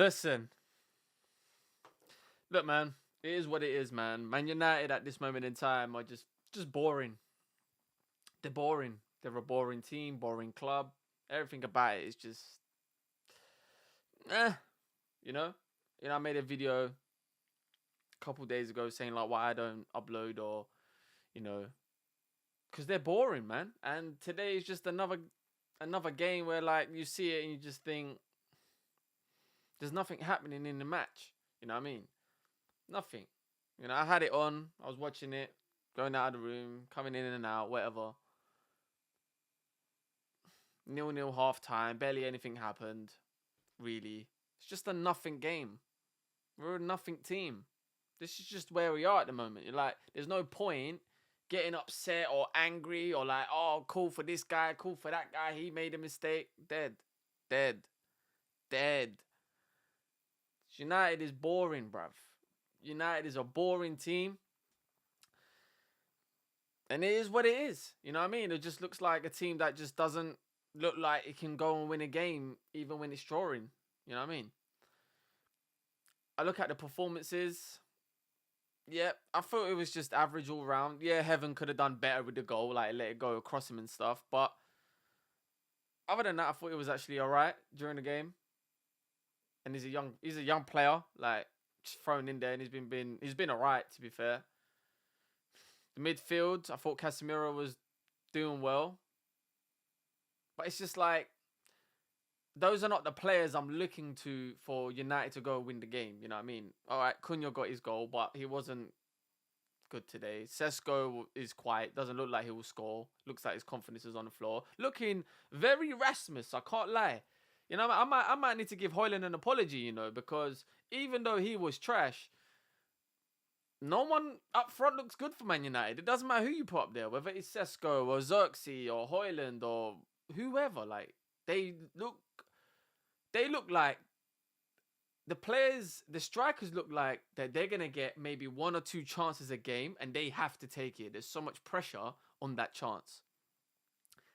Listen, look, man. It is what it is, man. Man United at this moment in time are just boring. They're boring. They're a boring team, boring club. Everything about it is just, eh. You know. I made a video a couple days ago saying like why I don't upload or, you know, because they're boring, man. And today is just another game where like you see it and you just think there's nothing happening in the match. You know what I mean? Nothing. I had it on. I was watching it, going out of the room, coming in and out, whatever. 0-0 half time. Barely anything happened. Really. It's just a nothing game. We're a nothing team. This is just where we are at the moment. You're like, there's no point getting upset or angry or like, oh, cool for this guy, cool for that guy. He made a mistake. Dead. United is boring, bruv. United is a boring team. And it is what it is. You know what I mean? It just looks like a team that just doesn't look like it can go and win a game even when it's drawing. You know what I mean? I look at the performances. Yeah, I thought it was just average all round. Yeah, Heaven could have done better with the goal, like let it go across him and stuff. But other than that, I thought it was actually alright during the game. And he's a young player, like just thrown in there, and he's been alright, to be fair. The midfield, I thought Casemiro was doing well. But it's just like, those are not the players I'm looking to for United to go win the game. You know what I mean? All right, Cunha got his goal, but he wasn't good today. Sesko is quiet. Doesn't look like he will score. Looks like his confidence is on the floor. Looking very Rasmus, I can't lie. I might need to give Højlund an apology, because even though he was trash, no one up front looks good for Man United. It doesn't matter who you put up there, whether it's Sesko or Zirkzee or Højlund or whoever. Like, they look like the players, the strikers look like that they're going to get maybe 1 or 2 chances a game and they have to take it. There's so much pressure on that chance.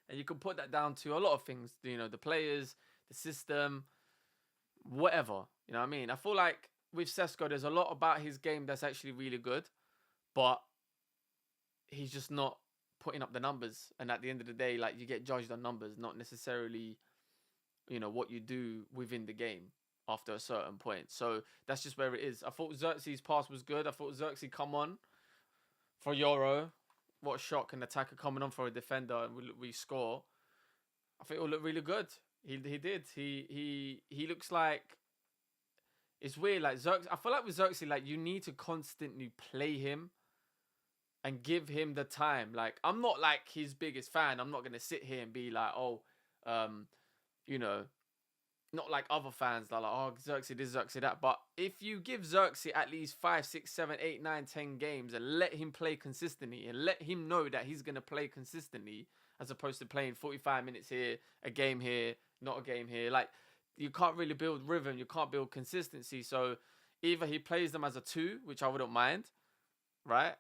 And you can put that down to a lot of things, the players, the system, whatever. You know what I mean? I feel like with Sesko, there's a lot about his game that's actually really good, but he's just not putting up the numbers. And at the end of the day, like, you get judged on numbers, not necessarily, what you do within the game after a certain point. So that's just where it is. I thought Zirkzee's pass was good. I thought Zirkzee come on for Euro. What a shock, an attacker coming on for a defender, and we score. I think it will look really good. He did. He looks like, it's weird. Like Zirkzee, I feel like with Zirkzee, like, you need to constantly play him and give him the time. Like, I'm not like his biggest fan. I'm not gonna sit here and be like, oh, not like other fans that are like, oh, Zirkzee this, Zirkzee that. But if you give Zirkzee at least 5, 6, 7, 8, 9, 10 games and let him play consistently and let him know that he's going to play consistently, as opposed to playing 45 minutes here, a game here, not a game here. Like, you can't really build rhythm. You can't build consistency. So either he plays them as a 2, which I wouldn't mind, right?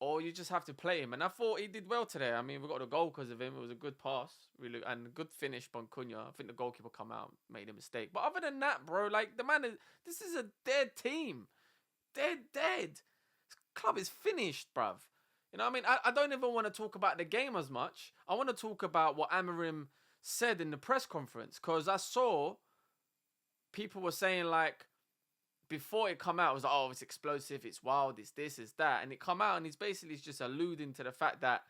Or you just have to play him. And I thought he did well today. I mean, we got a goal because of him. It was a good pass, really, and a good finish by Cunha. I think the goalkeeper come out, made a mistake. But other than that, bro, like, this is a dead team. Dead. This club is finished, bruv. You know what I mean? I don't even want to talk about the game as much. I want to talk about what AMORIM said in the press conference. Because I saw people were saying, like, before it come out, it was like, oh, it's explosive, it's wild, it's this, it's that. And it come out and he's basically just alluding to the fact that,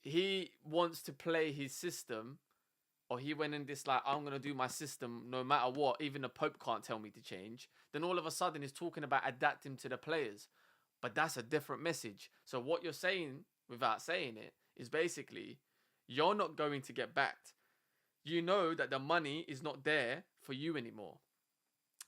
he wants to play his system, or he went in this like, I'm going to do my system no matter what, even the Pope can't tell me to change. Then all of a sudden he's talking about adapting to the players. But that's a different message. So what you're saying, without saying it, is basically, you're not going to get backed. You know that the money is not there for you anymore.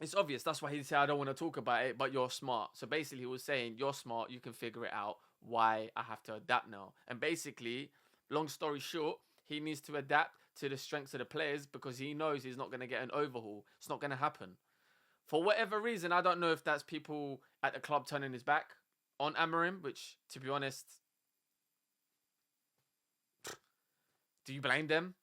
It's obvious. That's why he said, I don't want to talk about it, but you're smart. So basically he was saying, you're smart, you can figure it out, why I have to adapt now. And basically, long story short, he needs to adapt to the strengths of the players because he knows he's not going to get an overhaul. It's not going to happen. For whatever reason, I don't know if that's people at the club turning his back on AMORIM, which, to be honest, do you blame them?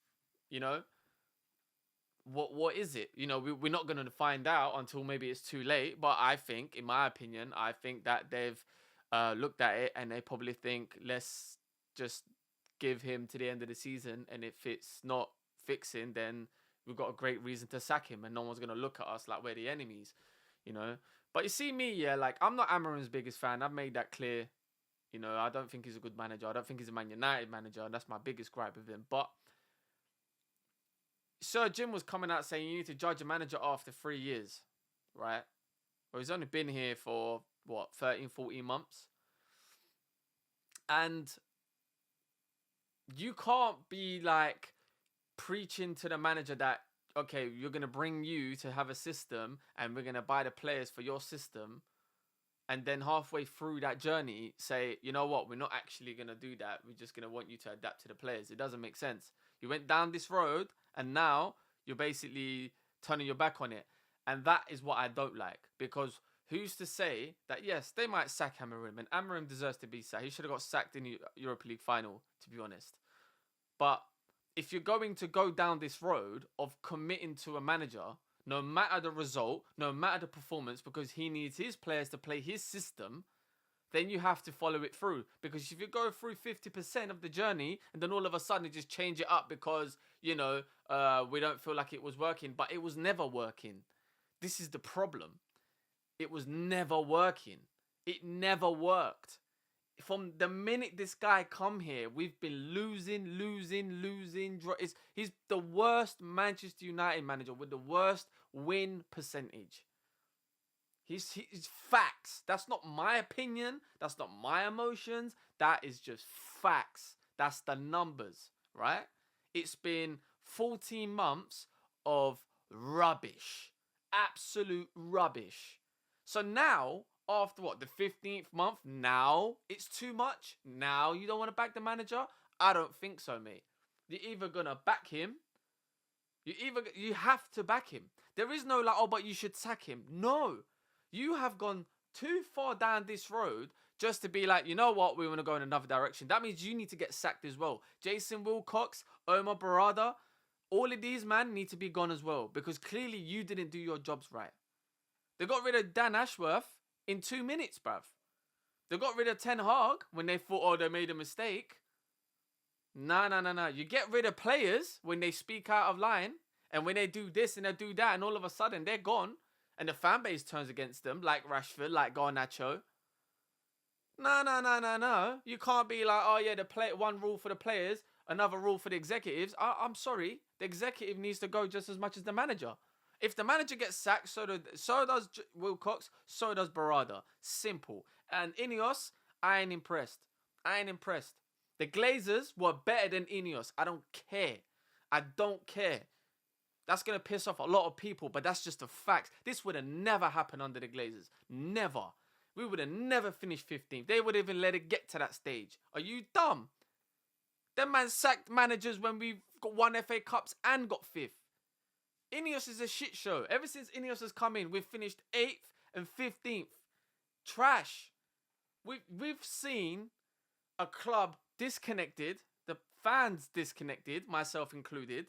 what is it? You know, we're not going to find out until maybe it's too late. But I think, in my opinion, I think that they've looked at it and they probably think, let's just give him to the end of the season. And if it's not fixing, then we've got a great reason to sack him. And no one's going to look at us like we're the enemies, you know. But you see me, yeah, like, I'm not Amorim's biggest fan. I've made that clear. You know, I don't think he's a good manager. I don't think he's a Man United manager. That's my biggest gripe with him. But Sir Jim was coming out saying you need to judge a manager after 3 years, right? Well, he's only been here for, what, 13, 14 months? And you can't be, like, preaching to the manager that, okay, you're going to bring you to have a system and we're going to buy the players for your system. And then halfway through that journey, say, you know what, we're not actually going to do that. We're just going to want you to adapt to the players. It doesn't make sense. You went down this road and now you're basically turning your back on it. And that is what I don't like. Because who's to say that, yes, they might sack AMORIM. And AMORIM deserves to be sacked. He should have got sacked in the Europa League final, to be honest. But if you're going to go down this road of committing to a manager, no matter the result, no matter the performance, because he needs his players to play his system, then you have to follow it through. Because if you go through 50% of the journey and then all of a sudden you just change it up because, you know, we don't feel like it was working, but it was never working. This is the problem. It was never working. It never worked. From the minute this guy come here, we've been losing. He's the worst Manchester United manager with the worst win percentage. He's facts. That's not my opinion. That's not my emotions. That is just facts. That's the numbers, right? It's been 14 months of rubbish. Absolute rubbish. So now, after what, the 15th month, now it's too much? Now you don't want to back the manager? I don't think so, mate. You're either going to back him, you have to back him. There is no like, oh, but you should sack him. No. You have gone too far down this road just to be like, you know what, we want to go in another direction. That means you need to get sacked as well. Jason Wilcox, Omar Berrada, all of these, man, need to be gone as well. Because clearly you didn't do your jobs right. They got rid of Dan Ashworth in 2 minutes, bruv. They got rid of Ten Hag when they thought, oh, they made a mistake. No. You get rid of players when they speak out of line. And when they do this and they do that, and all of a sudden they're gone. And the fan base turns against them, like Rashford, like Garnacho. No. You can't be like, oh yeah, one rule for the players, another rule for the executives. I'm sorry. The executive needs to go just as much as the manager. If the manager gets sacked, so does Wilcox, so does Berrada. Simple. And INEOS, I ain't impressed. The Glazers were better than INEOS. I don't care. That's going to piss off a lot of people, but that's just a fact. This would have never happened under the Glazers. Never. We would have never finished 15th. They would have even let it get to that stage. Are you dumb? Them man sacked managers when we won FA Cups and got 5th. INEOS is a shit show. Ever since INEOS has come in, we've finished 8th and 15th. Trash. We've seen a club disconnected, the fans disconnected, myself included.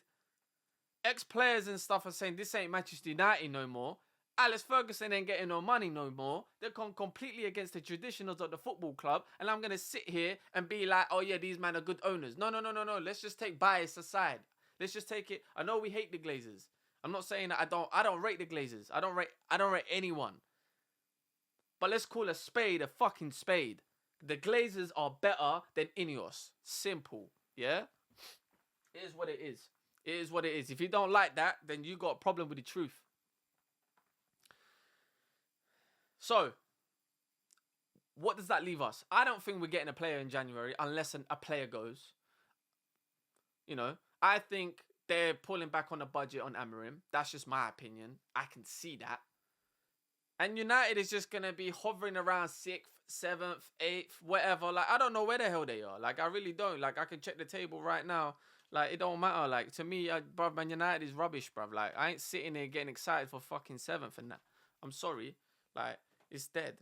Ex-players and stuff are saying this ain't Manchester United no more. Alex Ferguson ain't getting no money no more. They've gone completely against the traditionals of the football club. And I'm going to sit here and be like, oh yeah, these men are good owners. No. Let's just take bias aside. Let's just take it. I know we hate the Glazers. I'm not saying that I don't rate the Glazers. I don't rate anyone. But let's call a spade a fucking spade. The Glazers are better than INEOS. Simple. Yeah? It is what it is. It is what it is. If you don't like that, then you got a problem with the truth. So, what does that leave us? I don't think we're getting a player in January unless a player goes. You know, I think they're pulling back on the budget on AMORIM. That's just my opinion. I can see that. And United is just going to be hovering around 6th, 7th, 8th, whatever. Like, I don't know where the hell they are. Like, I really don't. Like, I can check the table right now. Like, it don't matter. Like, to me, bruv, Man United is rubbish, bruv. Like, I ain't sitting there getting excited for fucking 7th and that. I'm sorry. Like, it's dead.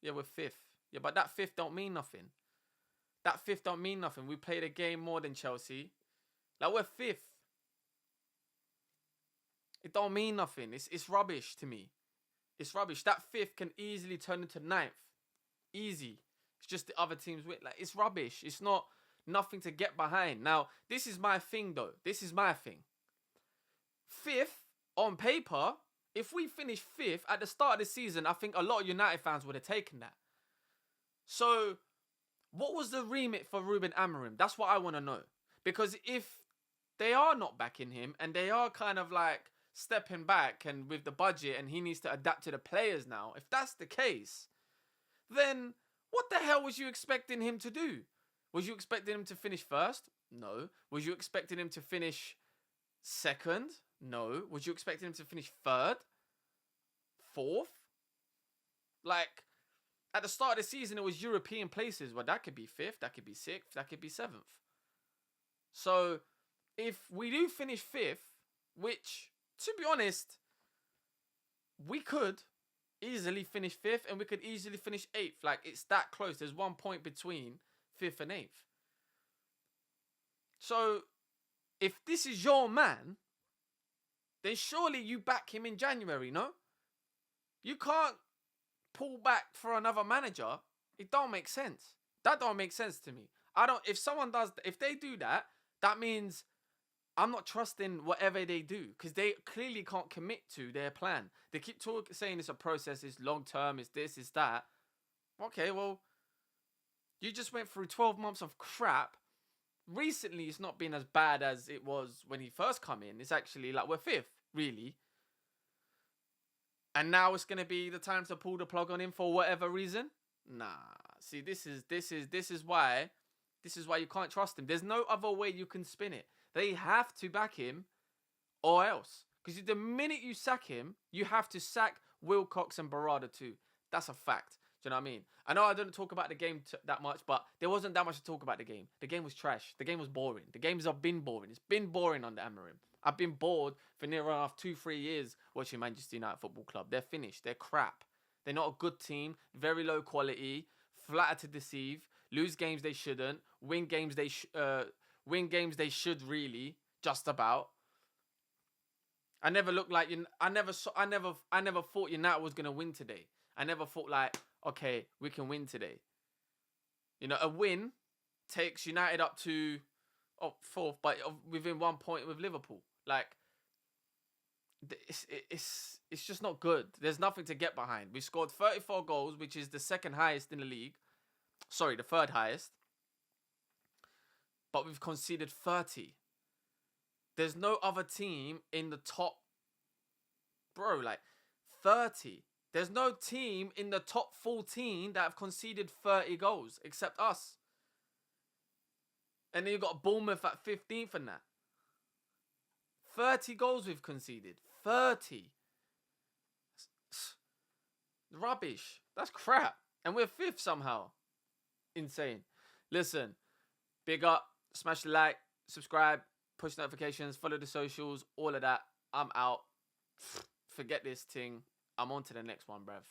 Yeah, we're 5th. Yeah, but that 5th don't mean nothing. That 5th don't mean nothing. We played a game more than Chelsea. Like, we're 5th. It don't mean nothing. It's rubbish to me. It's rubbish. That 5th can easily turn into 9th. Easy. It's just the other team's win. Like, it's rubbish. It's not nothing to get behind. Now, this is my thing, though. This is my thing. 5th, on paper, if we finish 5th at the start of the season, I think a lot of United fans would have taken that. So, what was the remit for Ruben Amorim? That's what I want to know. Because if they are not backing him and they are kind of like stepping back and with the budget and he needs to adapt to the players now, if that's the case, then what the hell was you expecting him to do? Was you expecting him to finish 1st? No. Was you expecting him to finish 2nd? No. Was you expecting him to finish 3rd? 4th? Like, at the start of the season, it was European places. Well, that could be 5th, that could be 6th, that could be 7th. So, if we do finish 5th, which, to be honest, we could easily finish 5th and we could easily finish 8th. Like, it's that close. There's 1 point between 5th and 8th. So, if this is your man, then surely you back him in January, no? You can't pull back for another manager. It don't make sense. That don't make sense to me. If they do that, that means I'm not trusting whatever they do because they clearly can't commit to their plan. They keep saying it's a process, it's long term, it's this, it's that. Okay, well, you just went through 12 months of crap. Recently, it's not been as bad as it was when he first come in. It's actually like we're 5th, really. And now it's going to be the time to pull the plug on him for whatever reason? Nah. See, this is why you can't trust him. There's no other way you can spin it. They have to back him or else. Because the minute you sack him, you have to sack WILCOX and Berrada too. That's a fact. Do you know what I mean? I know I didn't talk about the game that much, but there wasn't that much to talk about the game. The game was trash. The game was boring. The games have been boring. It's been boring under Amorim. I've been bored for near enough 2-3 years watching Manchester United Football Club. They're finished. They're crap. They're not a good team. Very low quality. Flatter to deceive. Lose games they shouldn't. Win games they should really. Just about. I never looked like I never thought United was gonna win today. I never thought like, okay, we can win today. You know, a win takes United up to 4th, but within 1 point with Liverpool. Like, it's just not good. There's nothing to get behind. We scored 34 goals, which is the 2nd highest in the league. Sorry, the 3rd highest. But we've conceded 30. There's no other team in the top. Bro, like, 30. There's no team in the top 14 that have conceded 30 goals except us. And then you've got Bournemouth at 15th and that. 30 goals we've conceded. 30. Rubbish. That's crap. And we're 5th somehow. Insane. Listen. Big up. Smash the like. Subscribe. Push notifications. Follow the socials. All of that. I'm out. Forget this thing. I'm on to the next one, bruv.